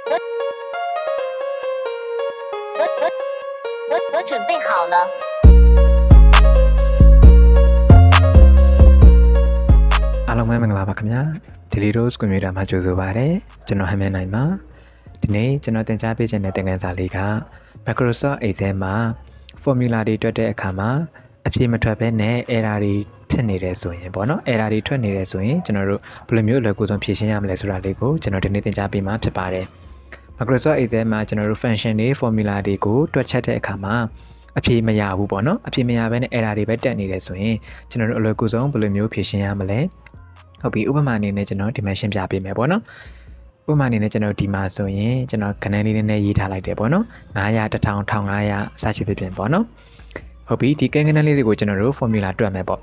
我准备好了。အားလုံးပဲမင်္ဂလာပါခင်ဗျာ Daily Dose ကွန်ပျူတာမှာကြိုဆိုပါရစေကျွန်တော်ဟမ်မဲနိုင်ပါဒီနေ့ကျွန်တော်သင်ကြားပေးခြင်းတဲ့သင်ခန်းစာလေးက Microsoft Excel မှာ formula တွေတွက်တဲ့အခါမှာအဖြေမထွက်ဘဲနဲ့ error တွေဖြစ်နေတယ်ဆိုရင်ပေါ့နော် error တွေထွက်နေတယ်ဆိုရင်ကျွန်တော်တို့ဘယ်လိုမျိုးအလွယ်ကူဆုံးဖြေရှင်းရမလဲဆိုတာလေးကိုကျွန်တော်ဒီနေ့သင်ကြားပေးမှာဖြစ်ပါတယ် Microsoft Excel မှာကျွန်တော်တို့ function တွေ formula တွေကိုတွက်ချက်တဲ့အခါမှာအဖြေမရဘူးပေါ့နော်အဖြေမရဘဲနဲ့ error တွေပဲတက်နေတယ်ဆိုရင်ကျွန်တော်တို့အလွယ်ကူဆုံးဘယ်လိုမျိုးဖြေရှင်းရမလဲဟုတ်ပြီဥပမာအနေနဲ့ကျွန်တော်ဒီမှာရှင်းပြပေးမယ်ပေါ့နော်ဥပမာအနေနဲ့ကျွန်တော်ဒီမှာဆိုရင်ကျွန်တော်ခဏလေးနဲ့ရေးထားလိုက်တယ်ပေါ့နော်900 1000 1500စသဖြင့်ပေါ့နော်ဟုတ်ပြီဒီကိန်းဂဏန်းလေးတွေကိုကျွန်တော်တို့ formula တွက်မယ်ပေါ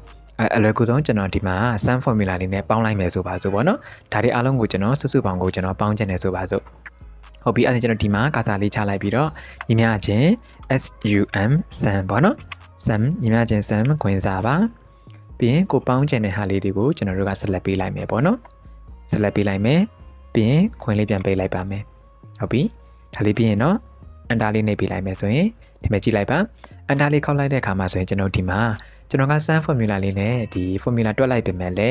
့အလွယ်ကူဆုံးကျွန်တော်ဒီမှာ sum formula လေးနဲ့ပေါင်းလိုက်မယ်ဆိုပါစို့ပေါ့နော်ဒါတွေအားလုံးကိုကျွန်တော်စုစုပေါင်းကိုကျွန်တော်ပေါင်းချင်တယ်ဆိုပါစို့ဟုတ်ပြီအဲ့ဒါကျွန်တော်ဒီမှာကာစာလေးချလိုက်ပြီးတော့ညီမျှခြင်း sum sum ပေါ့နော် sum ညီမျှခြင်း sum ခွင့်စားပါပြီးရင်ကိုပေါင်းချင်တဲ့ဟာလေးတွေကိုကျွန်တော်တို့က select ပေးလိုက်မယ်ပေါ့နော် select ပေးလိုက်မယ်ပြီးရင်ခွင့်လေးပြန်ပေးလိုက်ပါမယ်ဟုတ်ပြီဒါလေးပြီးရင်တော့ enter လေးနှိပ်ပေးလိုက်မယ်ဆိုရင်ဒီမှာကြည့်လိုက်ပါ enter လေးခောက်လိုက်တဲ့အခါမှာဆိုရင်ကျွန်တော်ဒီမှာကျွန်တော်က sum formula လေးနဲ့ဒီ formula တွက်လိုက်ပြင်မဲ့လေ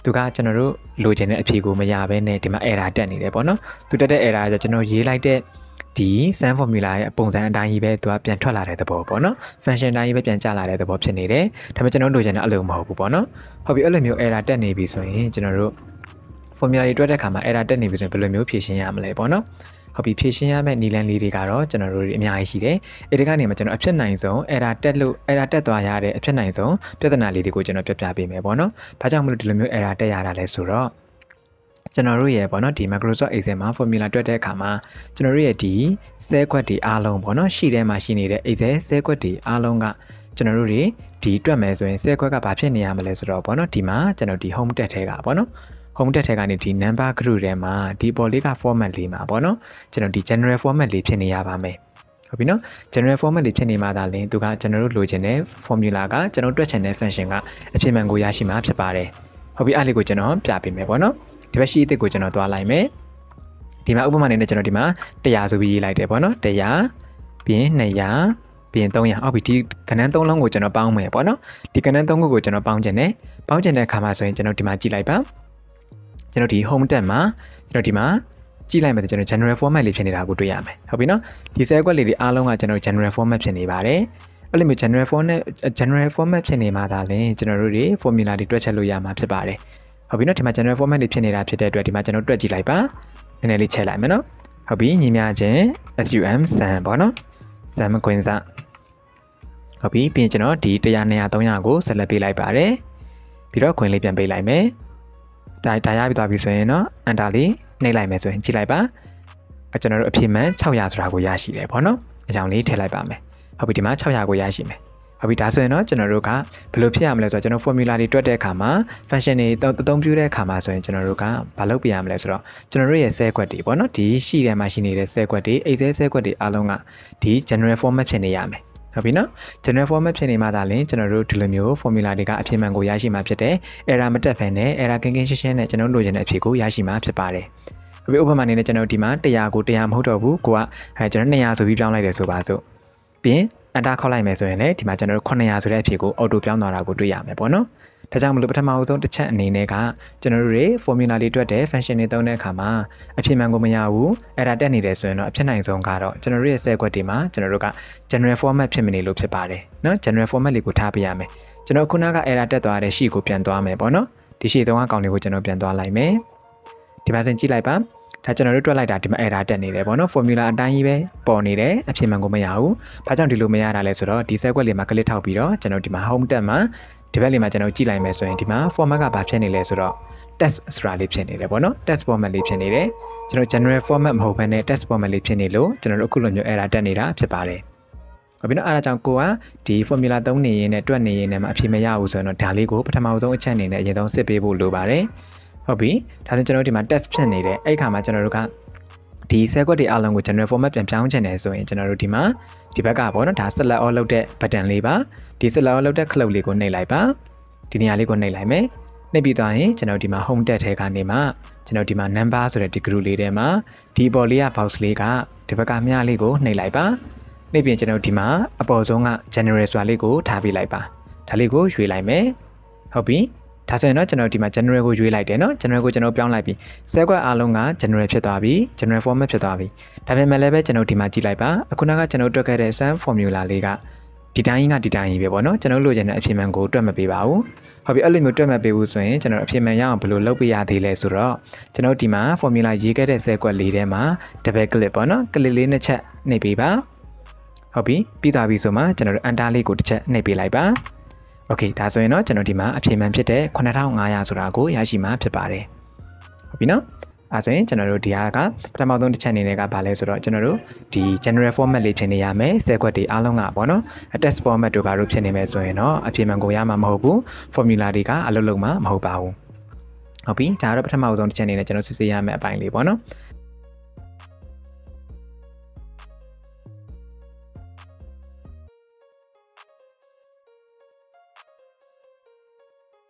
သူကကျွန်တော်တို့လိုချင်တဲ့အဖြေကိုမရဘဲနဲ့ဒီမှာ error တက်နေတယ်ပေါ့နော်သူတက်တဲ့ error ဆိုကျွန်တော်ရေးလိုက်တဲ့ဒီ sum formula ရဲ့ပုံစံအတိုင်းကြီးပဲသူကပြန်ထွက်လာတဲ့သဘောပေါ့နော် function တိုင်းကြီးပဲပြန်ကျလာတဲ့သဘောဖြစ်နေတယ်ဒါပေမဲ့ကျွန်တော်လိုချင်တဲ့အလုပ်မဟုတ်ဘူးပေါ့နော်ဟုတ်ပြီအဲ့လိုမျိုး error တက်နေပြီဆိုရင်ကျွန်တော်တို့ formula တွေတွက်တဲ့အခါမှာ error တက်နေပြီဆိုရင်ဘယ်လိုမျိုးဖြေရှင်းရမလဲပေါ့နော်ဟုတ်ပြီဖြေရှင်းရမယ့်နည်းလမ်းလေးတွေကတော့ကျွန်တော်တို့အများကြီးရှိတယ်အဲဒီကနေမှကျွန်တော်အဖြစ်နိုင်ဆုံး error တက်သွားရတဲ့အဖြစ်နိုင်ဆုံးပြဿနာလေးတွေကိုကျွန်တော်ပြပြပေးမယ်ပေါ့နော်ဘာကြောင့်မလို့ဒီလိုမျိုး error တက်ရတာလဲဆိုတော့ကျွန်တော်တို့ရဲ့ပေါ့နော်ဒီ Microsoft Excel မှာ formula တွက်တဲ့အခါမှာကျွန်တော်တို့ရဲ့ဒီဆဲခွက်တွေအားလုံးပေါ့နော်ရှိထဲမှာရှိနေတဲ့ Excel ဆဲခွက်တွေအားလုံးကကျွန်တော်တို့တွေဒီတွက်မယ်ဆိုရင်ဆဲခွက်ကဘာဖြစ်နေရမလဲဆိုတော့ပေါ့နော်ဒီမှာကျွန်တော်ဒီ home tab ထဲကပေါ့နော် home tab ထဲကနေဒီ number group ထဲမှာဒီပေါ်လေးက format လေးမှာပေါ့နော်ကျွန်တော်ဒီ general format လေးဖြစ်နေရပါမယ်ဟုတ်ပြီနော် general format လေးဖြစ်နေမှသာလျှင်သူကကျွန်တော်တို့လိုချင်တဲ့ formula ကကျွန်တော်တွက်ချင်တဲ့ function ကအဖြစ်မှန်ကိုရရှိမှာဖြစ်ပါတယ်ဟုတ်ပြီအဲ့လေးကိုကျွန်တော်ပြပေးမယ်ပေါ့နော်ဒီဘက်ရှိအစ်စ်ကိုကျွန်တော်သွားလိုက်မယ်ဒီမှာဥပမာအနေနဲ့ကျွန်တော်ဒီမှာ100ဆိုပြီးရေးလိုက်တယ်ပေါ့နော်100ပြီးရင်200ပြီးရင်300အောက်ပြီးဒီကဏ္ဍ3လုံးကိုကျွန်တော်ပေါင်းမယ်ပေါ့နော်ဒီကဏ္ဍ3ခုကိုကျွန်တော်ပေါင်းချင်တယ်ပေါင်းချင်တဲ့အခါမှာဆိုရင်ကျွန်တော်ဒီမှာကြည့်လိုက်ပါကျွန်တော်ဒီ home tab မှာကျွန်တော်ဒီမှာကြည့်လိုက်မယ်ကျွန်တော် general format လေးဖြစ်နေတာကိုတွေ့ရမယ်ဟုတ်ပြီနော်ဒီ cell ကွက်လေးတွေအားလုံးကကျွန်တော် general format ဖြစ်နေပါတယ်အဲ့လိုမျိုး general format ဖြစ်နေမှသာလျှင်ကျွန်တော်တို့တွေ formula တွေတွက်ချက်လို့ရမှာဖြစ်ပါတယ်ဟုတ်ပြီနော်ဒီမှာ general format လေးဖြစ်နေတာဖြစ်တဲ့အတွက်ဒီမှာကျွန်တော်တွက်ကြည့်လိုက်ပါနည်းနည်းလေးချက်လိုက်မယ်နော်ဟုတ်ပြီညီမျှခြင်း sum sum ပေါ့နော် sum ခွင့်စားဟုတ်ပြီပြီးရင်ကျွန်တော်ဒီ100 200 300ကို select ပေးလိုက်ပါတယ်ပြီးတော့ခွင့်လေးပြန်ပေးလိုက်မယ်ဒါရပြီးသွားပြီဆိုရင်တော့ enter လေးနှိပ်လိုက်မယ်ဆိုရင်ကြည့်လိုက်ပါကျွန်တော်တို့အဖြေမှန်600ဆိုတာကိုရရှိတယ်ပေါ့နော်အကြောင်းလေးထည့်လိုက်ပါမယ်ဟုတ်ပြီဒီမှာ600ကိုရရှိမယ်ဟုတ်ပြီဒါဆိုရင်တော့ကျွန်တော်တို့ကဘယ်လိုဖြစ်ရမလဲဆိုတော့ကျွန်တော် formula တွေတွက်တဲ့အခါမှာ function တွေအသုံးပြုတဲ့အခါမှာဆိုရင်ကျွန်တော်တို့ကဘာလုပ်ပြရမလဲဆိုတော့ကျွန်တော်တို့ရဲ့ cell ကွက်တွေပေါ့နော်ဒီရှိထဲမှာရှိနေတဲ့ cell ကွက်တွေ Excel cell ကွက်တွေအားလုံးကဒီ general format ဖြစ်နေရမယ်ဟုတ်ပြီနော် general format ဖြစ်နေမှသာလျှင်ကျွန်တော်တို့ဒီလိုမျိုး formula တွေကအဖြစ်မှန်ကိုရရှိမှာဖြစ်တယ် error မတက်ဘဲနဲ့ error ကင်းရှင်းနဲ့ကျွန်တော်တို့လိုချင်တဲ့အဖြေကိုရရှိမှာဖြစ်ပါတယ်ဟုတ်ပြီဥပမာအနေနဲ့ကျွန်တော်ဒီမှာ100ကို100မဟုတ်တော့ဘူးကိုကကျွန်တော်200ဆိုပြီးပြောင်းလိုက်တယ်ဆိုပါစို့ပြီးရင် enter ခေါက်လိုက်မယ်ဆိုရင်လည်းဒီမှာကျွန်တော်တို့900ဆိုတဲ့အဖြေကို auto ပြောင်းသွားတာကိုတွေ့ရမယ်ပေါ့နော်ဒါကြောင့်မလို့ပထမအဆုံးတစ်ချက်အနေနဲ့ကကျွန်တော်တို့တွေ formula လေးတွက်တဲ့ function တွေသုံးတဲ့အခါမှာအဖြေမှန်ကိုမရဘူး error တက်နေတယ်ဆိုရင်တော့အဖြစ်နိုင်ဆုံးကတော့ကျွန်တော်တို့ရဲ့ cell ကွက်တွေမှာကျွန်တော်တို့က general format ဖြစ်မနေလို့ဖြစ်ပါတယ်နော် general format လေးကိုထားပေးရမယ်ကျွန်တော်ခုနက error တက်သွားတဲ့ sheet ကိုပြန်သွားမယ်ပေါ့နော်ဒီ sheet 3ကကောင်လေးကိုကျွန်တော်ပြန်သွားလိုက်မယ်ဒီမှာသင်ကြည့်လိုက်ပါဒါကျွန်တော်တို့တွက်လိုက်တာဒီမှာ error တက်နေတယ်ပေါ့နော် formula အတိုင်းကြီးပဲပေါ်နေတယ်အဖြစ်မှန်ကိုမရဘူးဘာကြောင့်ဒီလိုမရတာလဲဆိုတော့ဒီ cell ကွက်လေးမှာ click ထောက်ပြီးတော့ကျွန်တော်ဒီမှာ home tab မှာဒီဘက်လေးမှာကျွန်တော်ကြည့်လိုက်မယ်ဆိုရင်ဒီမှာ format ကဘာဖြစ်နေလဲဆိုတော့ text ဆိုတာလေးဖြစ်နေတယ်ပေါ့နော် text format လေးဖြစ်နေတယ်ကျွန်တော် general format မဟုတ်ဘဲနဲ့ text format လေးဖြစ်နေလို့ကျွန်တော်တို့အခုလိုမျိုး error တက်နေတာဖြစ်ပါတယ်ဟုတ်ပြီနော်အားကြောင့်ကိုကဒီ formula သုံးနေရင်နဲ့တွက်နေရင်နဲ့မှအဖြေမရဘူးဆိုတော့ဒါလေးကိုပထမဆုံးအချက်အနေနဲ့အရင်ဆုံးစစ်ပေးဖို့လိုပါတယ်ဟုတ်ပြီဒါဆိုကျွန်တော်ဒီမှာ text ဖြစ်နေတယ်အဲ့ခါမှာကျွန်တော်တို့ကဒီ cell ကွက်တွေအားလုံးကို general format ပြန်ပြောင်းချင်တယ်ဆိုရင်ကျွန်တော်တို့ဒီမှာဒီဘက်ကပေါ့နော်ဒါ select all လုပ်တဲ့ button လေးပါဒီ select all လုပ်တဲ့ cloud လေးကိုနှိပ်လိုက်ပါဒီနေရာလေးကိုနှိပ်လိုက်မယ် နေပြီးသွားရင်ကျွန်တော်ဒီမှာ home tab ထဲကနေမှကျွန်တော်ဒီမှာ number ဆိုတဲ့ဒီ group လေးထဲမှာဒီပေါ်လေးက box လေးကဒီဘက်ကမြလေးကိုနှိပ်လိုက်ပါနှိပ်ပြီးကျွန်တော်ဒီမှာအပေါ်ဆုံးက general ဆိုတာလေးကိုထားပေးလိုက်ပါဒါလေးကိုရွေးလိုက်မယ်ဟုတ်ပြီဒါဆိုရင်တော့ကျွန်တော်ဒီမှာ general ကိုရွေးလိုက်တယ်နော် general ကိုကျွန်တော်ပြောင်းလိုက်ပြီး cell ကွက်အားလုံးက general ဖြစ်သွားပြီ general format ဖြစ်သွားပြီဒါပေမဲ့လည်းပဲကျွန်တော်ဒီမှာကြည့်လိုက်ပါအခုနကကျွန်တော်တွက်ခဲ့တဲ့ sum formula လေးကဒီတိုင်းကဒီတိုင်းကြီးပဲပေါ့နော်ကျွန်တော်လိုချင်တဲ့အဖြစ်မှန်ကိုတွက်မပေးပါဘူးဟုတ်ပြီအဲ့လိုမျိုးတွက်မပေးဘူးဆိုရင်ကျွန်တော်အဖြစ်မှန်ရအောင်ဘယ်လိုလုပ်ပေးရသေးလဲဆိုတော့ကျွန်တော်ဒီမှာ formula ရေးခဲ့တဲ့ cell ကွက်လေးထဲမှာ double click ပေါ့နော် click လေးနှစ်ချက်နှိပ်ပေးပါဟုတ်ပြီပြီးသွားပြီဆိုမှကျွန်တော်တို့ enter လေးကိုတစ်ချက်နှိပ်ပေးလိုက်ပါโอเคဒါဆိုရင်တော့ကျွန်တော်ဒီမှာအဖြစ်မှန်ဖြစ်တဲ့9500ဆိုတာကိုရရှိမှာဖြစ်ပါတယ်ဟုတ်ပြီနော်အဲဆိုရင်ကျွန်တော်တို့ဒီဟာကပထမဆုံးတစ်ချက်အနေနဲ့ကဘာလဲဆိုတော့ကျွန်တော်တို့ဒီ general format လေးဖြစ်နေရမယ်ဆဲခွက်တွေအားလုံးကပေါ့နော် text format တို့ဘာလို့ဖြစ်နေမယ်ဆိုရင်တော့အဖြစ်မှန်ကိုရမှာမဟုတ်ဘူး formula တွေကအလုပ်လုပ်မှာမဟုတ်ပါဘူးဟုတ်ပြီဒါကတော့ပထမဆုံးတစ်ချက်အနေနဲ့ကျွန်တော်စစ်ဆေးရမယ့်အပိုင်းလေးပေါ့နော်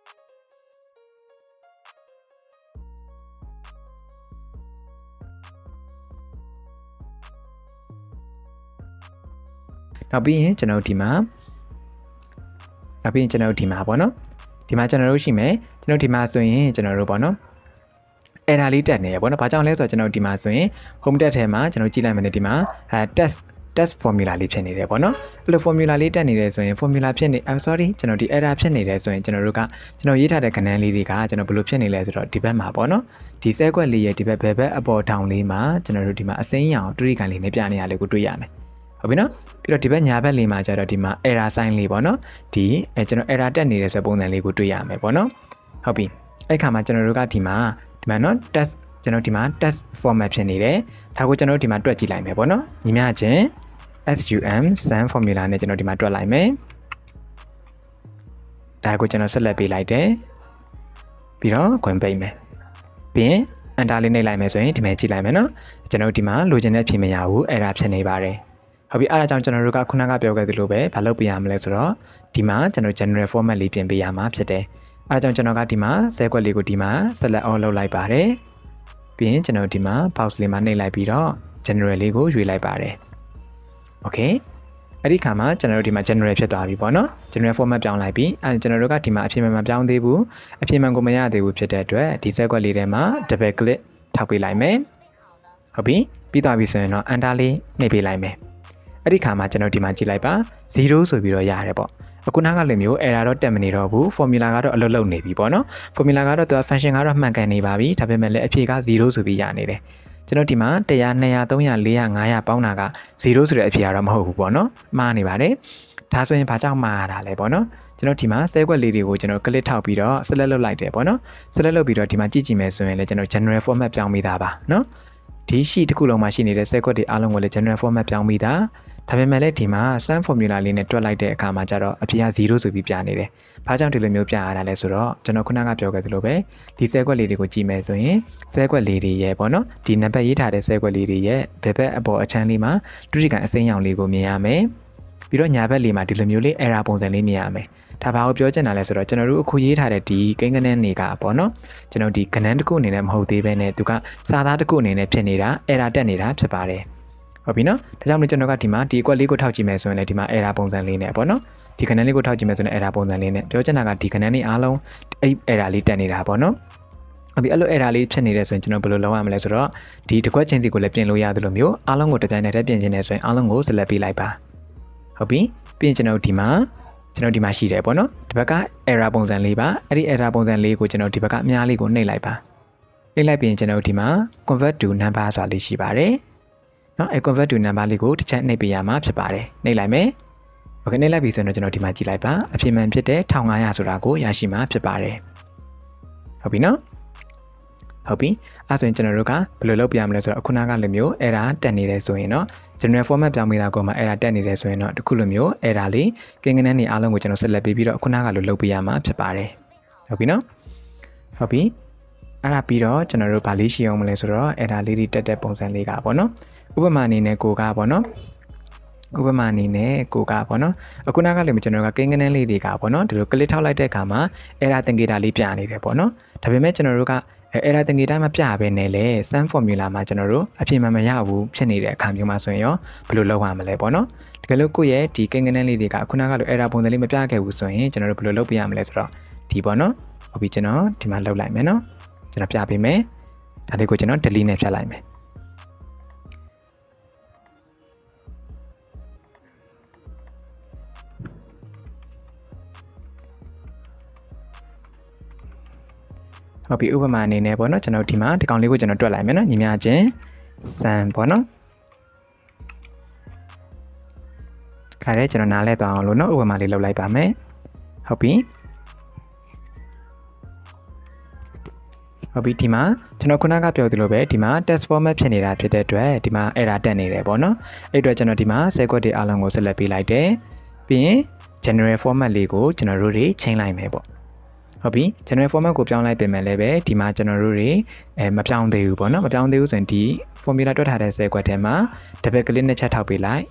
နောက်ပြီးရင်ကျွန်တော်ဒီမှာပေါ့နော်ဒီမှာကျွန်တော်တို့ရှိမယ်ကျွန်တော်ဒီမှာဆိုရင်ကျွန်တော်တို့ပေါ့နော်error လေးတက်နေရပေါ့နော်ဘာကြောင့်လဲဆိုတော့ကျွန်တော်ဒီမှာဆိုရင် home tab ထဲမှာကျွန်တော်ကြည့်လိုက်မယ်ဒီမှာtest formula လေးဖြစ်နေတယ်ပေါ့နော်အဲ့လို formula လေးတက်နေတယ်ဆိုရင် formula ဖြစ်နေsorry ကျွန်တော်ဒီ error ဖြစ်နေတယ်ဆိုရင်ကျွန်တော်တို့ကကျွန်တော်ရေးထားတဲ့ကဏ္ဍလေးတွေကကျွန်တော်ဘယ်လိုဖြစ်နေလဲဆိုတော့ဒီဘက်မှာပေါ့နော်ဒီဆဲကွက်လေးရဲ့ဒီဘက်ဘက်အပေါ်ထောင်လေးမှာကျွန်တော်တို့ဒီမှာအစိမ်းရောင်တူရီကန်လေးနဲ့ပြနေရလေးကိုတွေ့ရမယ်ဟုတ်ပြီနော်ပြီးတော့ဒီဘက်ညာဘက်လေးမှာကျတော့ဒီမှာ error sign လေးပေါ့နော်ဒီကျွန်တော် error တက်နေတဲ့ဆိုပုံစံလေးကိုတွေ့ရမယ်ပေါ့နော်ဟုတ်ပြီအဲ့ခါမှာကျွန်တော်တို့ကဒီမှာနော် test ကျွန်တော်ဒီမှာ test format ဖြစ်နေတယ်ဒါကိုကျွန်တော်ဒီမှာတွက်ကြည့်လိုက်မယ်ပေါ့နော်ညီမချင်း sum formula နဲ့ကျွန်တော်ဒီမှာတွက်လိုက်မယ်ဒါကိုကျွန်တော်ဆက်လက်ပေးလိုက်တယ်ပြီးတော့ခွင့်ပိတ်မယ်ပြီးရင် enter လေးနှိပ်လိုက်မယ်ဆိုရင်ဒီမှာကြည့်လိုက်မယ်နော်ကျွန်တော်ဒီမှာလိုချင်တဲ့ဖြေမရဘူး error ဖြစ်နေပါတယ်ဟုတ်ပြီအဲ့ဒါကြောင့်ကျွန်တော်တို့ကခုနကပြောခဲ့သလိုပဲဘာလုပ်ပေးရမလဲဆိုတော့ဒီမှာကျွန်တော် general format လေးပြင်ပေးရမှာဖြစ်တယ်အဲ့ဒါကြောင့်ကျွန်တော်ကဒီမှာဆဲကွက်လေးကိုဒီမှာ select all လုပ်လိုက်ပါတယ်ပြီးရင်ကျွန်တော်ဒီမှာ box လေးမှာနှိပ်လိုက်ပြီးတော့ general လေးကိုရွေးလိုက်ပါတယ် okay အဲ့ဒီခါမှာကျွန်တော်တို့ဒီမှာ general ဖြစ်သွားပြီပေါ့နော် general format ပြောင်းလိုက်ပြီးအဲ့ကျွန်တော်တို့ကဒီမှာအဖြစ်မှန်မပြောင်းသေးဘူးအဖြစ်မှန်ကိုမရသေးဘူးဖြစ်တဲ့အတွက်ဒီဆဲကွက်လေးထဲမှာ double click ထောက်ပေးလိုက်မယ်ဟုတ်ပြီပြီးသွားပြီဆိုရင်တော့ enter လေးနှိပ်ပေးလိုက်မယ်အဲ့ဒီခါမှာကျွန်တော်ဒီမှာကြည့်လိုက်ပါ0ဆိုပြီးတော့ရတယ်ပေါ့အခုနောက်ကလည်းမျိုး error တော့တက်မနေတော့ဘူး formula ကတော့အလုပ်လုပ်နေပြီပေါ့နော် formula ကတော့သူက function ကတော့မှန်ကန်နေပါပြီဒါပေမဲ့လည်းအဖြေက0ဆိုပြီးရနေတယ်ကျွန်တော်ဒီမှာ100 200 300 400 500ပေါင်းတာက0ဆိုတဲ့အဖြေကတော့မဟုတ်ဘူးပေါ့နော်မှားနေပါတယ်ဒါဆိုရင်ဘာကြောင့်မှားရတာလဲပေါ့နော်ကျွန်တော်ဒီမှာဆဲကွက်လေးတွေကိုကျွန်တော် click ထောက်ပြီးတော့ select လုပ်လိုက်တယ်ပေါ့နော် select လုပ်ပြီးတော့ဒီမှာကြည့်ကြည့်မယ်ဆိုရင်လည်းကျွန်တော် general format ပြောင်းမိတာပါနော်ဒီ sheet တစ်ခုလုံးမှာရှိနေတဲ့ဆဲကွက်တွေအားလုံးကိုလည်း general format ပြောင်းမိတာဒါပေမဲ့လည်းဒီမှာ sum formula လေးနဲ့တွက်လိုက်တဲ့အခါမှာကျတော့အဖြေက0ဆိုပြီးပြနေတယ်။ဘာကြောင့်ဒီလိုမျိုးပြရတာလဲဆိုတော့ကျွန်တော်ခုနကပြောခဲ့သလိုပဲဒီဆဲကွက်လေးတွေကိုကြည့်မယ်ဆိုရင်ဆဲကွက်လေးတွေရဲ့ပေါ့နော်ဒီနံပါတ်ရေးထားတဲ့ဆဲကွက်လေးတွေရဲ့ဘက်ဘက်အပေါ်အချမ်းလေးမှာတူရီကန်အစိမ်းရောင်လေးကိုမြင်ရမယ်။ပြီးတော့ညာဘက်လေးမှာဒီလိုမျိုးလေး error ပုံစံလေးမြင်ရမယ်။ဒါဘာကိုပြောချင်တာလဲဆိုတော့ကျွန်တော်တို့အခုရေးထားတဲ့ဒီကိန်းဂဏန်းတွေကပေါ့နော်ကျွန်တော်ဒီဂဏန်းတစ်ခုအနေနဲ့မဟုတ်သေးဘဲနဲ့သူကစာသားတစ်ခုအနေနဲ့ဖြစ်နေတာ error တက်နေတာဖြစ်ပါတယ်။ဟုတ်ပြီနော်ဒါကြောင့်မလို့ကျွန်တော်ကဒီမှာဒီ equal လေးကိုထောက်ကြည့်မယ်ဆိုရင်လည်းဒီမှာ error ပုံစံလေးနဲ့ပေါ့နော်ဒီခဏလေးကိုထောက်ကြည့်မယ်ဆိုရင် error ပုံစံလေးနဲ့ပြောချင်တာကဒီခဏလေးအားလုံးအဲ့ error လေးတက်နေတာပေါ့နော်ဟုတ်ပြီအဲ့လို error လေးဖြစ်နေတယ်ဆိုရင်ကျွန်တော်ဘယ်လိုလုပ်ရမလဲဆိုတော့ဒီတစ်ခွက်ချင်းစီကိုလည်းပြင်လို့ရတယ်လို့မျိုးအားလုံးကိုတစ်ပြိုင်နက်တည်းပြင်ချင်တယ်ဆိုရင်အားလုံးကို select ပေးလိုက်ပါဟုတ်ပြီပြီးရင်ကျွန်တော်ဒီမှာရှိတယ်ပေါ့နော်ဒီဘက်က error ပုံစံလေးပါအဲ့ဒီ error ပုံစံလေးကိုကျွန်တော်ဒီဘက်ကအများလေးကိုနှိပ်လိုက်ပါနှိပ်လိုက်ပြီးရင်ကျွန်တော်ဒီမှာ convert to number ဆိုတာလေးရှိပါတယ်နော် convert to number လေးကိုတစ်ချက်နှိပ်ပေးရမှာဖြစ်ပါတယ်နှိပ်လိုက်မယ်โอเคနှိပ်လိုက်ပြီဆိုရင်ကျွန်တော်ဒီမှာကြည့်လိုက်ပါအဖြစ်မှန်ဖြစ်တဲ့1500ဆိုတာကိုရရှိမှာဖြစ်ပါတယ်ဟုတ်ပြီနော်ဟုတ်ပြီအဲဆိုရင်ကျွန်တော်တို့ကဘယ်လိုလုပ်ပြရမလဲဆိုတော့အခုနကလိုမျိုး error တက်နေတယ်ဆိုရင်တော့ general format ပြောင်းပေးတာကိုမှ error တက်နေတယ်ဆိုရင်တော့ဒီခုလိုမျိုး error လေးကိန်းဂဏန်းတွေအားလုံးကိုကျွန်တော်ဆက်လက်ပြီးတော့အခုနကလိုလုပ်ပေးရမှာဖြစ်ပါတယ်ဟုတ်ပြီနော်ဟုတ်ပြီအဲ့ဒါပြီးတော့ကျွန်တော်တို့ဗာလေးရှိအောင်မလဲဆိုတော့error လေးတွေတက်တဲ့ပုံစံလေးကပေါ့နော်ဥပမာအနေနဲ့ကိုကပေါ့နော် ဥပမာအနေနဲ့ကိုကပေါ့နော်အခုနကလည်းကျွန်တော်ကကိန်းကနန်းလေးတွေကပေါ့နော်ဒီလိုကလစ်ထောက်လိုက်တဲ့အခါမှာ error သင်္ကေတလေးပြနေတယ်ပေါ့နော်ဒါပေမဲ့ကျွန်တော်တို့ကerror သင်္ကေတမပြဘဲနဲ့လေ sum formula မှာကျွန်တော်တို့အဖြေမှမရဘူးဖြစ်နေတဲ့အခါမျိုးမှာဆိုရင်ရောဘယ်လိုလုပ်ရမလဲပေါ့နော်တကယ်လို့ကိုယ့်ရဲ့ဒီကိန်းကနန်းလေးတွေကခုနကလို error ပုံစံလေးမပြခဲ့ဘူးဆိုရင်ကျွန်တော်တို့ဘယ်လိုလုပ်ပြရမလဲဆိုတော့ဒီပေါ့နော်ဟုတ်ပြီကျွန်တော်ဒီမှာလုပ်လိုက်မယ်နော်ကျွန်တော်ပြပေးမယ်ဒါလေးကိုကျွန်တော် delete နဲ့ဖြတ်လိုက်မယ်ဟုတ်ပြီဥပမာအနေနဲ့ပေါ့နော်ကျွန်တော်ဒီမှာဒီကောင်လေးကိုကျွန်တော်တွက်လိုက်မယ်နော်ညီမချင်းစံပေါ့နော်ခါရဲကျွန်တော်နားလဲသွားအောင်လို့နော်ဥပမာလေးလုပ်လိုက်ပါမယ်ဟုတ်ပြီဒီမှာကျွန်တော်ခုနကပြောသလိုပဲဒီမှာ test format ဖြစ်နေတာဖြစ်တဲ့အတွက်ဒီမှာ error တက်နေတယ်ပေါ့နော်အဲ့အတွက်ကျွန်တော်ဒီမှာ set code တွေအားလုံးကို select ပေးလိုက်တယ်ပြီးရင် general format လေးကိုကျွန်တော်တို့တွေချိန်လိုက်မယ်ပေါ့ဟုတ်ပြီ general format ကိုပြောင်းလိုက်ပြင်မယ်လည်းပဲဒီမှာကျွန်တော်တို့တွေမပြောင်းသေးဘူးပေါ့နော်မပြောင်းသေးဘူးဆိုရင်ဒီ formula တွက်ထားတဲ့ set code ထဲမှာ double click နဲ့ချက်ထောက်ပေးလိုက်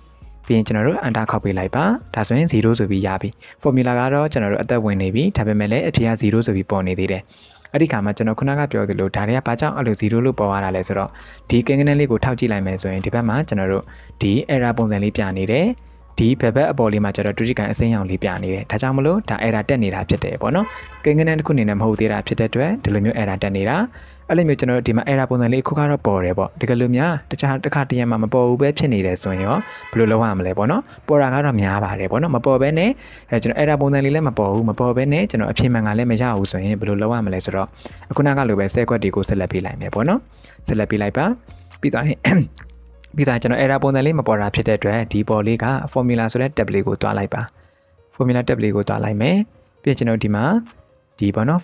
ပြီးရင်ကျွန်တော်တို့ enter ခောက်ပေးလိုက်ပါဒါဆိုရင်0ဆိုပြီးရပြီ formula ကတော့ကျွန်တော်တို့အသက်ဝင်နေပြီဒါပေမဲ့လည်းအဖြေက0ဆိုပြီးပေါ်နေသေးတယ်အဲ့ဒီခါမှာကျွန်တော်ခုနကပြောသလိုဒါတွေကဘာကြောင့်အဲ့လို0လို့ပေါ်ရတာလဲဆိုတော့ဒီကိန်းကနန်းလေးကိုထောက်ကြည့်လိုက်မယ်ဆိုရင်ဒီဘက်မှာကျွန်တော်တို့ဒီ error ပုံစံလေးပြနေတယ်ဒီဘက်အပေါ်လေးမှာကျွန်တော်ဒုတိယအစိမ်းရောင်လေးပြနေတယ်ဒါကြောင့်မလို့ဒါ error တက်နေတာဖြစ်တယ်ပေါ့နော်ကိန်းကနန်းတစ်ခုအနေနဲ့မဟုတ်သေးတာဖြစ်တဲ့အတွက်ဒီလိုမျိုး error တက်နေတာအဲ့လိုမျိုးကျွန်တော်တို့ဒီမှာ error ပုံစံလေးခုကတော့ပေါ်တယ်ပေါ့ဒီကလိုများတခြားတစ်ခါတည်းမှာမပေါ်ဘူးပဲဖြစ်နေတယ်ဆိုရင်ရောဘယ်လိုလုပ်ရမလဲပေါ့နော်ပေါ်တာကတော့များပါတယ်ပေါ့နော်မပေါ်ဘဲနဲ့ကျွန်တော် error ပုံစံလေးလည်းမပေါ်ဘူးမပေါ်ဘဲနဲ့ကျွန်တော်အဖြေမှန်ကလည်းမရဘူးဆိုရင်ဘယ်လိုလုပ်ရမလဲဆိုတော့အခုနကလိုပဲ set code တွေကို select ပေးလိုက်မယ်ပေါ့နော် select ပေးလိုက်ပါပြီးသွားရင်ကျွန်တော် error ပုံစံလေးမပေါ်တာဖြစ်တဲ့အတွက်ဒီပေါ်လေးက formula ဆိုတဲ့ tab လေးကိုတွားလိုက်ပါ formula tab လေးကိုတွားလိုက်မယ်ပြီးကျွန်တော်ဒီမှာဒီပေါ့နော်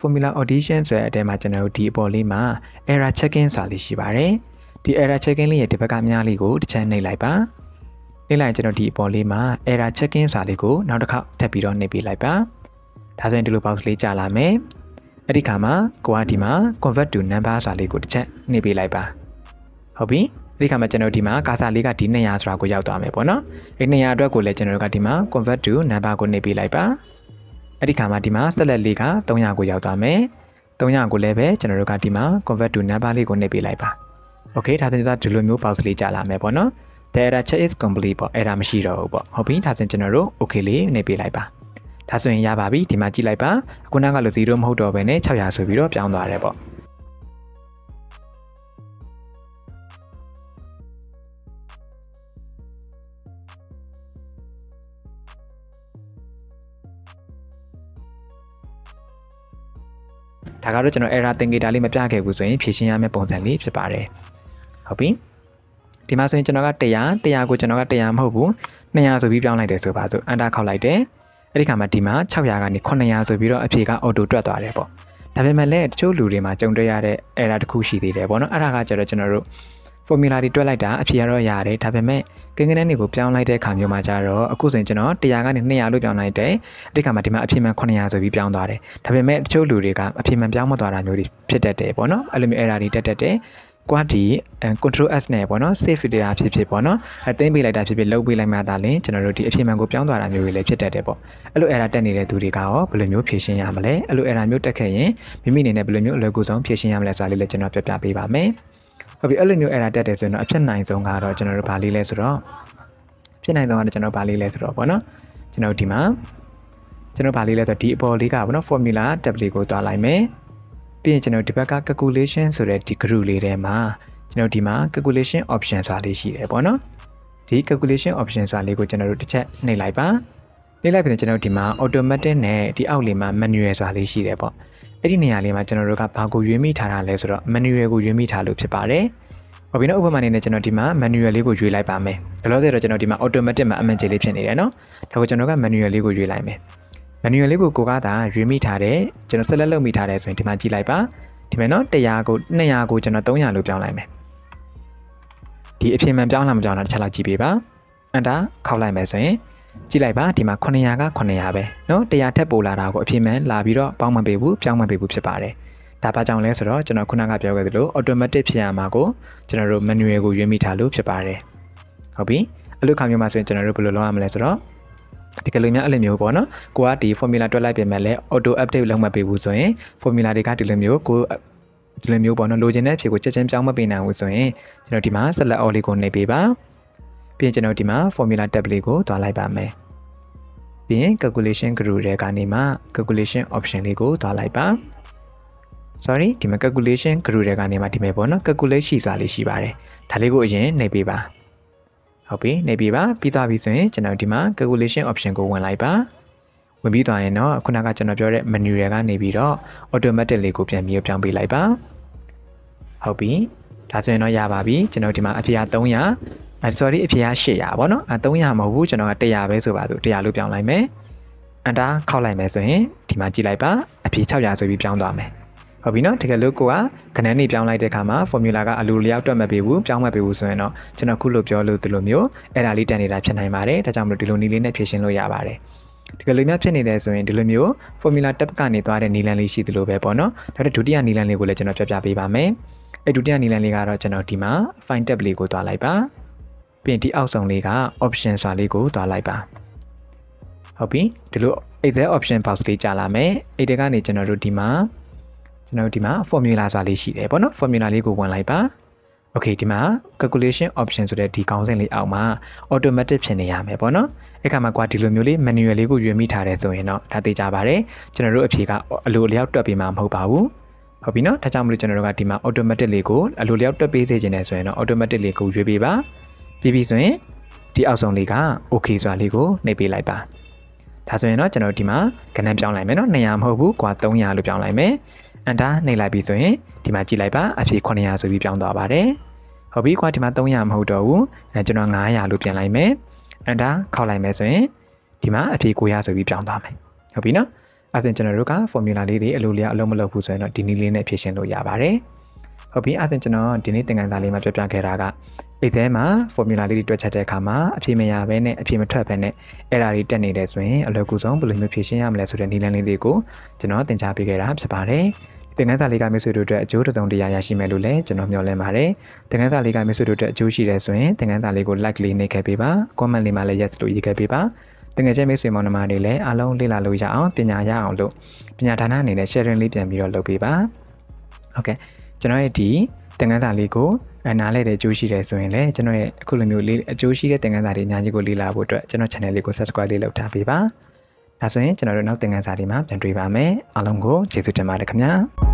formula audition ဆိုတဲ့အထဲမှာကျွန်တော်တို့ဒီအပေါ်လေးမှာ error checking ဆိုတာလေးရှိပါတယ်ဒီ error checking လေးရဲ့ဒီဘက်ကအများလေးကိုတစ်ချက်နှိပ်လိုက်ပါနှိပ်လိုက်ကျွန်တော်ဒီအပေါ်လေးမှာ error checking ဆိုတာလေးကိုနောက်တစ်ခါထပ်ပြီးတော့နှိပ်ပေးလိုက်ပါဒါဆိုရင်ဒီလို box လေးကြာလာမယ်အဲ့ဒီခါမှာကိုကဒီမှာ convert to number ဆိုတာလေးကိုတစ်ချက်နှိပ်ပေးလိုက်ပါဟုတ်ပြီဒီခါမှာကျွန်တော်ဒီမှာကာစာလေးကဒီ200ဆိုတာကိုရောက်သွားမယ်ပေါ့နော်အဲ့200အတွက်ကိုလည်းကျွန်တော်တို့ကဒီမှာ convert to number ကိုနှိပ်ပေးလိုက်ပါအဲ့ဒီခါမှာဒီမှာ select လေးက300ကိုရောက်သွားမယ်300ကိုလည်းပဲကျွန်တော်တို့ကဒီမှာ convert to number လေးကိုနှိပ်ပေးလိုက်ပါ okay ဒါဆိုရင်ဒီလိုမျိုး box လေးကြာလာမယ်ပေါ့နော် the error check is complete ပေါ့ error မရှိတော့ဘူးပေါ့ဟုတ်ပြီဒါဆိုရင်ကျွန်တော်တို့ okay လေးနှိပ်ပေးလိုက်ပါဒါဆိုရင်ရပါပြီဒီမှာကြည့်လိုက်ပါအခုနကလို0မဟုတ်တော့ဘဲနဲ့600ဆိုပြီးတော့ပြောင်းသွားတယ်ပေါ့ဒါကတော့ကျွန်တော် error သင်္ကေတလေးမပြခဲ့ဘူးဆိုရင်ဖြေရှင်းရမယ့်ပုံစံလေးဖြစ်ပါတယ်ဟုတ်ပြီဒီမှာဆိုရင်ကျွန်တော်က100ကိုကျွန်တော်က100မဟုတ်ဘူး200ဆိုပြီးပြောင်းလိုက်တယ်ဆိုပါစို့ enter ခောက်လိုက်တယ်အဲ့ဒီခါမှာဒီမှာ600ကနေ900ဆိုပြီးတော့အဖြေက auto တွက်သွားတယ်ပေါ့ဒါပေမဲ့လည်းတချို့လူတွေမှာကြုံတွေ့ရတဲ့ error တစ်ခုရှိသေးတယ်ပေါ့နော်အဲ့ဒါကကျတော့ကျွန်တော်တို့ formula တွေတွက်လိုက်တာအဖြေရတော့ရတယ်ဒါပေမဲ့ကိန်းကနန်းတွေကိုပြောင်းလိုက်တဲ့အခါမျိုးမှာကျတော့အခုဆိုရင်ကျွန်တော်100ကနေ200လို့ပြောင်းလိုက်တယ်အဲ့ဒီခါမှာဒီမှာအဖြေမှန်900ဆိုပြီးပြောင်းသွားတယ်ဒါပေမဲ့တချို့လူတွေကအဖြေမှန်ပြောင်းမသွားတာမျိုးတွေဖြစ်တတ်တယ်ပေါ့နော်အဲ့လိုမျိုး error တွေတက်တတ်တယ်ကွာဒီ control s နဲ့ပေါ့နော် save data ဖြစ်ပေါ့နော်အသိမ်းပေးလိုက်တာဖြစ်လုပ်ပေးလိုက်မှသာလင်ကျွန်တော်တို့ဒီအဖြေမှန်ကိုပြောင်းသွားတာမျိုးတွေလည်းဖြစ်တတ်တယ်ပေါ့အဲ့လို error တက်နေတဲ့သူတွေကရောဘယ်လိုမျိုးဖြေရှင်းရမလဲအဲ့လို error မျိုးတက်ခဲ့ရင်မိမိအနေနဲ့ဘယ်လိုမျိုးအလွယ်ကူဆုံးဖြေရှင်းရမလဲဆိုတာလေးလည်းကျွန်တော်ပြပြပေးပါမယ်ဟုတ်ပြီအဲ့လိုမျိုး error တက်တယ်ဆိုရင်တော့အဖြစ်နိုင်ဆုံးကတော့ကျွန်တော်တို့ဗာလေးလဲဆိုတော့ဖြစ်နိုင်ဆုံးကတော့ကျွန်တော်ဗာလေးလဲဆိုတော့ပေါ့နော်ကျွန်တော်ဒီမှာကျွန်တော်ဗာလေးလဲဆိုတော့ဒီအပေါ်လေးကပေါ့နော် formula tab လေးကိုတွားလိုက်မယ်ပြီးရင်ကျွန်တော်ဒီဘက်က calculation ဆိုတဲ့ဒီ group လေးထဲမှာကျွန်တော်ဒီမှာ calculation option ဆိုတာလေးရှိတယ်ပေါ့နော်ဒီ calculation option ဆိုတာလေးကိုကျွန်တော်တို့တစ်ချက်နှိပ်လိုက်ပါနှိပ်လိုက်ပြီးတော့ကျွန်တော်ဒီမှာ automatic နဲ့ဒီအောက်လေးမှာ manual ဆိုတာလေးရှိတယ်ပေါ့အဲ့ဒီနေရာလေးမှာကျွန်တော်တို့ကဘာကိုရွေးမိထားတာလဲဆိုတော့ manual ကိုရွေးမိထားလို့ဖြစ်ပါတယ်ဟုတ်ပြီနော်ဥပမာအနေနဲ့ကျွန်တော်ဒီမှာ manual လေးကိုရွေးလိုက်ပါမယ်ဒါလို့ဆိုတော့ကျွန်တော်ဒီမှာ automatic မှာ MNJ လေးဖြစ်နေတယ်နော်ဒါကိုကျွန်တော်က manual လေးကိုရွေးလိုက်မယ်manual လေးကိုကသာရွေးမိထားတယ်ကျွန်တော် select လုပ်မိထားတယ်ဆိုရင်ဒီမှာကြည့်လိုက်ပါဒီမှာနော်100ကို200ကိုကျွန်တော်300လို့ပြောင်းလိုက်မယ်ဒီအဖြစ်မှန်ပြောင်းလာမပြောင်းလာတစ်ချက်လောက်ကြည့်ပေးပါ enter ခောက်လိုက်မယ်ဆိုရင်ကြည့်လိုက်ပါဒီမှာ900က900ပဲเนาะ100ထက်ပိုလာတာကိုအဖြစ်မှန်လာပြီးတော့ပေါင်းမပေးဘူးပြောင်းမပေးဘူးဖြစ်ပါတယ်ဒါဘာကြောင့်လဲဆိုတော့ကျွန်တော်ခုနကပြောခဲ့သလို automatic ဖြစ်ရမှာကိုကျွန်တော်တို့ manual ကိုရွေးမိထားလို့ဖြစ်ပါတယ်ဟုတ်ပြီ အလုပ်ခမျိုးမှာဆိုရင်ကျွန်တော်တို့ဘယ်လိုလုပ်ရမလဲဆိုတော့ဒီကလေးများအဲ့လိုမျိုးပေါ့နော်ကိုကဒီ formula တွက်လိုက်ပြင်မဲ့လဲ auto update လုပ်မှပေးဘူးဆိုရင် formula တွေကဒီလိုမျိုးကိုဒီလိုမျိုးပေါ့နော်လိုချင်တဲ့အဖြစ်ကိုချက်ချင်းပြောင်းမပေးနိုင်ဘူးဆိုရင်ကျွန်တော်ဒီမှာ select all လေးကိုနှိပ်ပေးပါပြီးရင်ကျွန်တော်ဒီမှာ formula tab လေးကိုတွားလိုက်ပါမယ်ပြီးရင် calculation group တွေကနေမှ calculation option လေးကိုတွားလိုက်ပါ sorry ဒီမှာ calculation group တွေကနေမှဒီမဲ့ပေါ့နော် calculate ရှိစွာလေးရှိပါတယ်ဒါလေးကိုအရင်နှိပ်ပေးပါဟုတ်ပြီနှိပ်ပေးပါပြီးသွားပြီဆိုရင်ကျွန်တော်ဒီမှာ calculation option ကိုဝင်လိုက်ပါဝင်ပြီးသွားရင်တော့ခုနကကျွန်တော်ပြောတဲ့ menu တွေကနေပြီးတော့ automatic လေးကိုပြန်ပြီးပြောင်းပေးလိုက်ပါဟုတ်ပြီဒါဆိုရင်တော့ရပါပြီကျွန်တော်ဒီမှာအဖြေက300sorry အဖြေက800ပေါ့နော်300မဟုတ်ဘူးကျွန်တော်က100ပဲဆိုပါစို့100လို့ပြောင်းလိုက်မယ်အန်တာခောက်လိုက်မယ်ဆိုရင်ဒီမှာကြည့်လိုက်ပါအဖြေ600ဆိုပြီးပြောင်းသွားမယ်ဟုတ်ပြီနော်တကယ်လို့ကိုကခဏနေပြောင်းလိုက်တဲ့အခါမှာ formula ကအလိုလျောက်တွက်မပေးဘူးပြောင်းမပေးဘူးဆိုရင်တော့ကျွန်တော်ခုလိုပြောလို့ဒီလိုမျိုးအဲ့ဒါလေးတက်နေတာဖြစ်နိုင်ပါတယ်ဒါကြောင့်မလို့ဒီလိုနည်းလေးနဲ့ဖြည့်ရှင်းလို့ရပါတယ်ဒီကလေးများဖြစ်နေတယ်ဆိုရင်ဒီလိုမျိုး formula tab ကနေသွားတဲ့နည်းလမ်းလေးရှိသလိုပဲပေါ့နော်ဒါပေမဲ့ဒုတိယနည်းလမ်းလေးကိုလည်းကျွန်တော်ပြပေးပါမယ်အဲ့ဒုတိယနည်းလမ်းလေးကတော့ကျွန်တော်ဒီမှာ find tab လေးကိုသွားလိုက်ပါပြီးရင်ဒီအောက်ဆုံးလေးက option ဆိုတာလေးကိုသွားလိုက်ပါဟုတ်ပြီဒီလို excel option box လေးကြာလာမယ်အဲ့ဒီကနေကျွန်တော်တို့ဒီမှာ formula ဆိုတာလေးရှိတယ်ပေါ့နော် formula လေးကိုဝင်လိုက်ပါ okay ဒီမှာ calculation option ဆိုတဲ့ဒီခေါင်းစဉ်လေးအောက်မှာ automatic ဖြစ်နေရမယ်ပေါ့နော်အဲ့ခါမှာကွာဒီလိုမျိုးလေး manual လေးကိုရွေးမိထားတယ်ဆိုရင်တော့ဒါသိကြပါတယ်ကျွန်တော်တို့အဖြေကအလိုလျောက်တွက်ပေးမှာမဟုတ်ပါဘူးဟုတ်ပြီနော်ဒါကြောင့်မလို့ကျွန်တော်တို့ကဒီမှာ automatic လေးကိုအလိုလျောက်တွက်ပေးစေချင်တယ်ဆိုရင်တော့ automatic လေးကိုရွေးပေးပါပြီးပြီဆိုရင်ဒီအောက်ဆုံးလေးက okay ဆိုတာလေးကိုနှိပ်ပေးလိုက်ပါဒါဆိုရင်တော့ကျွန်တော်ဒီမှာကဏ္ဍပြောင်းလိုက်မယ်နော်200မဟုတ်ဘူးကွာ300လို့ပြောင်းလိုက်မယ်အန်တာနှိပ်လိုက်ပြီဆိုရင်ဒီမှာကြည့်လိုက်ပါအဖြေ900ဆိုပြီးပြောင်းသွားပါတယ်ဟုတ်ပြီကွာဒီမှာ300မဟုတ်တော့ဘူးကျွန်တော်900လို့ပြန်လိုက်မယ်အန်တာခောက်လိုက်မယ်ဆိုရင်ဒီမှာအဖြေ900ဆိုပြီးပြောင်းသွားမယ်ဟုတ်ပြီနော်အဲ့ဒါကျွန်တော်တို့က formula လေးတွေအလိုလျောက်အလုံးမလုပ်ဘူးဆိုရင်တော့ဒီနည်းလေးနဲ့ဖြည့်ရှင်းလို့ရပါတယ်ဟုတ်ပြီအဲ့ဒါကျွန်တော်ဒီနေ့သင်ခန်းစာလေးမှာပြောပြခဲ့တာကExcel မှာ formula လေးတွေတွက်ချက်တဲ့အခါမှာအဖြေမရဘဲနဲ့အဖြေမထွက်ဘဲနဲ့အဲ့ဒါတွေတက်နေတယ်ဆိုရင်အလွယ်ကူဆုံးဘယ်လိုမျိုးဖြေရှင်းရမလဲဆိုတဲ့နည်းလမ်းလေးတွေကိုကျွန်တော်သင်ကြားပေးခဲ့တာဖြစ်ပါတယ်။သင်ခန်းစာလေးကမျိုးဆွေတို့အတွက်အကျိုးတုံတရားရရှိမယ်လို့လည်းကျွန်တော်မျှော်လင့်ပါတယ်။သင်ခန်းစာလေးကမျိုးဆွေတို့အတွက်အကျိုးရှိတယ်ဆိုရင်သင်ခန်းစာလေးကို like လေးနှိပ်ခဲ့ပေးပါ။ comment လေးမှာလည်း yes လို့ရေးခဲ့ပေးပါ။တကယ်ချင်းမိတ်ဆွေမောင်နှမတွေလည်းအားလုံးလေ့လာလို့ရအောင်ပညာရအောင်လို့ပညာဌာနအနေနဲ့ sharing လေးပြန်ပြီးတော့လုပ်ပေးပါ။ Okay ကျွန်တော်ရဲ့ဒီသင်ခန်းစာလေးကိုနားလဲတဲ့အကျိုးရှိတယ်ဆိုရင်လည်းကျွန်တော်ရဲ့အခုလိုမျိုးလေးအကျိုးရှိတဲ့သင်ခန်းစာတွေအများကြီးကိုလေ့လာဖို့အတွက်ကျွန်တော် channel လေးကို subscribe လေးလုပ်ထားပေးပါဒါဆိုရင်ကျွန်တော်တို့နောက်သင်ခန်းစာတွေမှာပြန်တွေ့ပါမယ်အားလုံးကိုကျေးဇူးတင်ပါတယ်ခင်ဗျာ